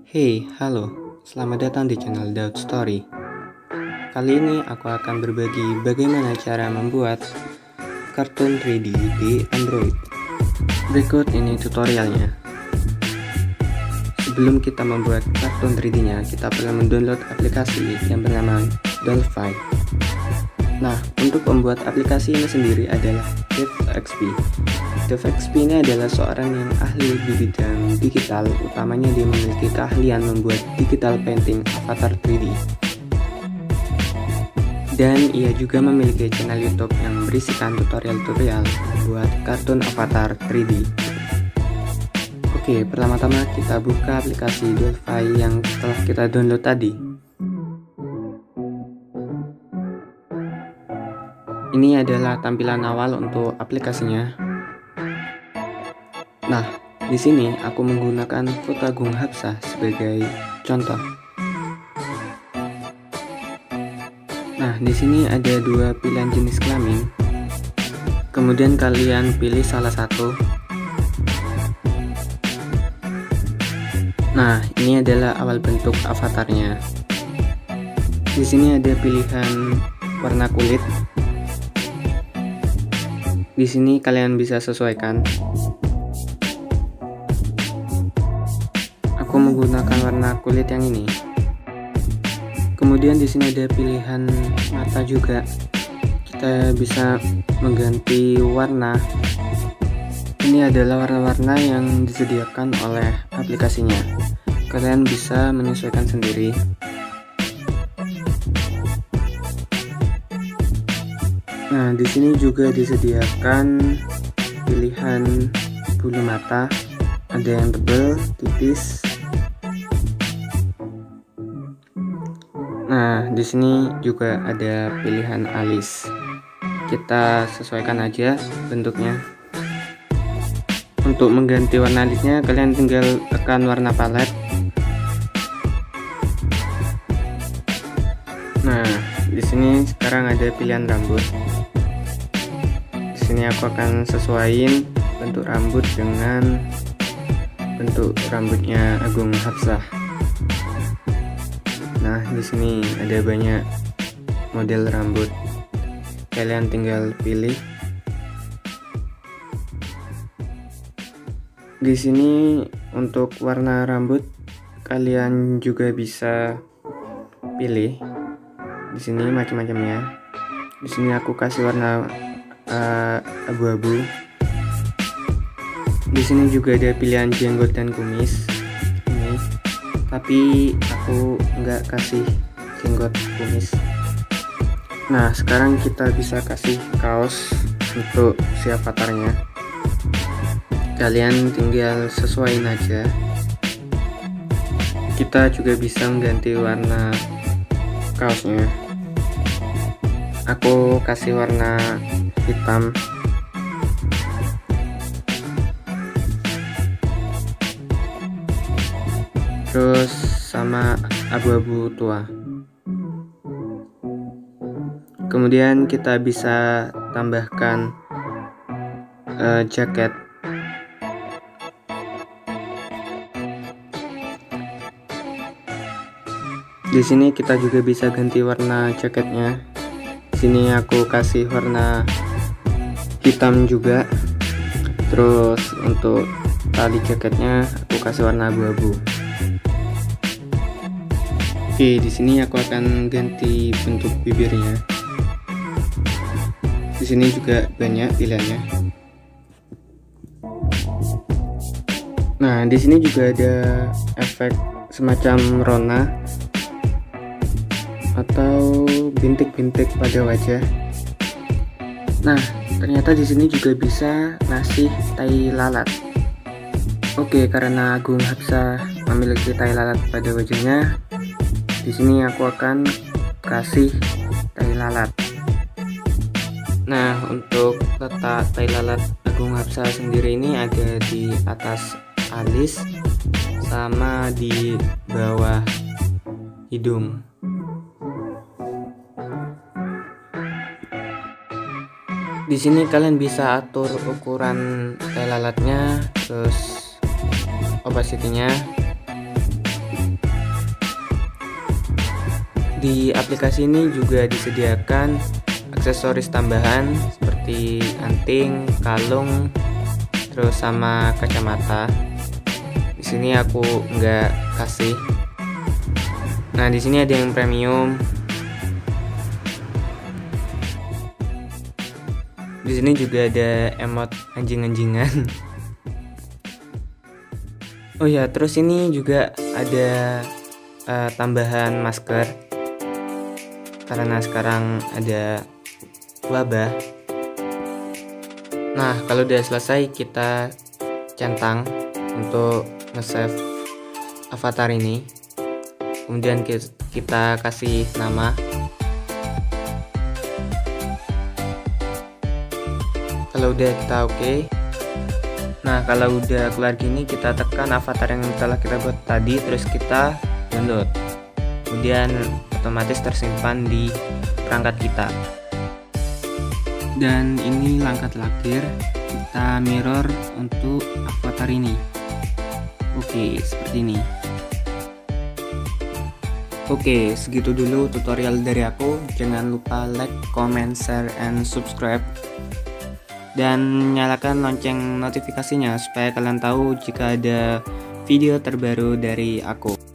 Hey, halo. Selamat datang di channel Daud Story. Kali ini aku akan berbagi bagaimana cara membuat kartun 3D di Android. Berikut ini tutorialnya. Sebelum kita membuat kartun 3D-nya, kita perlu mendownload aplikasi yang bernama Dolphy. Nah, untuk membuat aplikasi ini sendiri adalah DevXP. DevXP ini adalah seorang yang ahli di bidang digital, utamanya dia memiliki keahlian membuat digital painting avatar 3D. Dan ia juga memiliki channel YouTube yang berisikan tutorial-tutorial membuat kartun avatar 3D. Oke, pertama-tama kita buka aplikasi Dolphy yang telah kita download tadi. Ini adalah tampilan awal untuk aplikasinya. Nah, di sini aku menggunakan foto Agung Hapsah sebagai contoh. Nah, di sini ada dua pilihan jenis kelamin. Kemudian kalian pilih salah satu. Nah, ini adalah awal bentuk avatarnya. Di sini ada pilihan warna kulit. Di sini kalian bisa sesuaikan. Aku menggunakan warna kulit yang ini. Kemudian di sini ada pilihan mata juga. Kita bisa mengganti warna. Ini adalah warna-warna yang disediakan oleh aplikasinya. Kalian bisa menyesuaikan sendiri. Nah, di sini juga disediakan pilihan bulu mata. Ada yang tebal, tipis. Nah, di sini juga ada pilihan alis. Kita sesuaikan aja bentuknya. Untuk mengganti warna alisnya, kalian tinggal tekan warna palet. Nah, di sini sekarang ada pilihan rambut. Di sini aku akan sesuaiin bentuk rambut dengan bentuk rambutnya Agung Hapsah. Nah, di sini ada banyak model rambut. Kalian tinggal pilih. Di sini untuk warna rambut kalian juga bisa pilih. Di sini macam-macamnya. Di sini aku kasih warna abu-abu. Di sini juga ada pilihan jenggot dan kumis. Ini, tapi aku nggak kasih jenggot kumis. Nah, sekarang kita bisa kasih kaos untuk si avatarnya. Kalian tinggal sesuaiin aja. Kita juga bisa mengganti warna kaosnya. Aku kasih warna hitam. Terus sama abu-abu tua. Kemudian kita bisa tambahkan jaket. Di sini kita juga bisa ganti warna jaketnya. Di sini aku kasih warna hitam juga. Terus untuk tali jaketnya aku kasih warna abu-abu. Oke, di sini aku akan ganti bentuk bibirnya. Di sini juga banyak pilihannya. Nah, di sini juga ada efek semacam rona atau bintik-bintik pada wajah. Nah, ternyata di sini juga bisa ngasih tai lalat. Oke, karena Agung Hapsah memiliki tai lalat pada wajahnya, di sini aku akan kasih tai lalat. Nah, untuk letak tai lalat Agung Hapsah sendiri ini ada di atas alis sama di bawah hidung. Di sini kalian bisa atur ukuran tai lalatnya, terus opacity-nya. Di aplikasi ini juga disediakan aksesoris tambahan seperti anting, kalung, terus sama kacamata. Di sini aku nggak kasih. Nah, di sini ada yang premium. Di sini juga ada emot anjing-anjingan. Oh ya, terus ini juga ada tambahan masker karena sekarang ada wabah. Nah, kalau udah selesai kita centang untuk nge-save avatar ini. Kemudian kita kasih nama. Kalau udah kita oke. Nah, kalau udah keluar gini kita tekan avatar yang telah kita buat tadi, terus kita download. Kemudian otomatis tersimpan di perangkat kita. Dan ini langkah terakhir, kita mirror untuk avatar ini. Oke, seperti ini. Oke, segitu dulu tutorial dari aku. Jangan lupa like, comment, share, and subscribe. Dan nyalakan lonceng notifikasinya supaya kalian tahu jika ada video terbaru dari aku.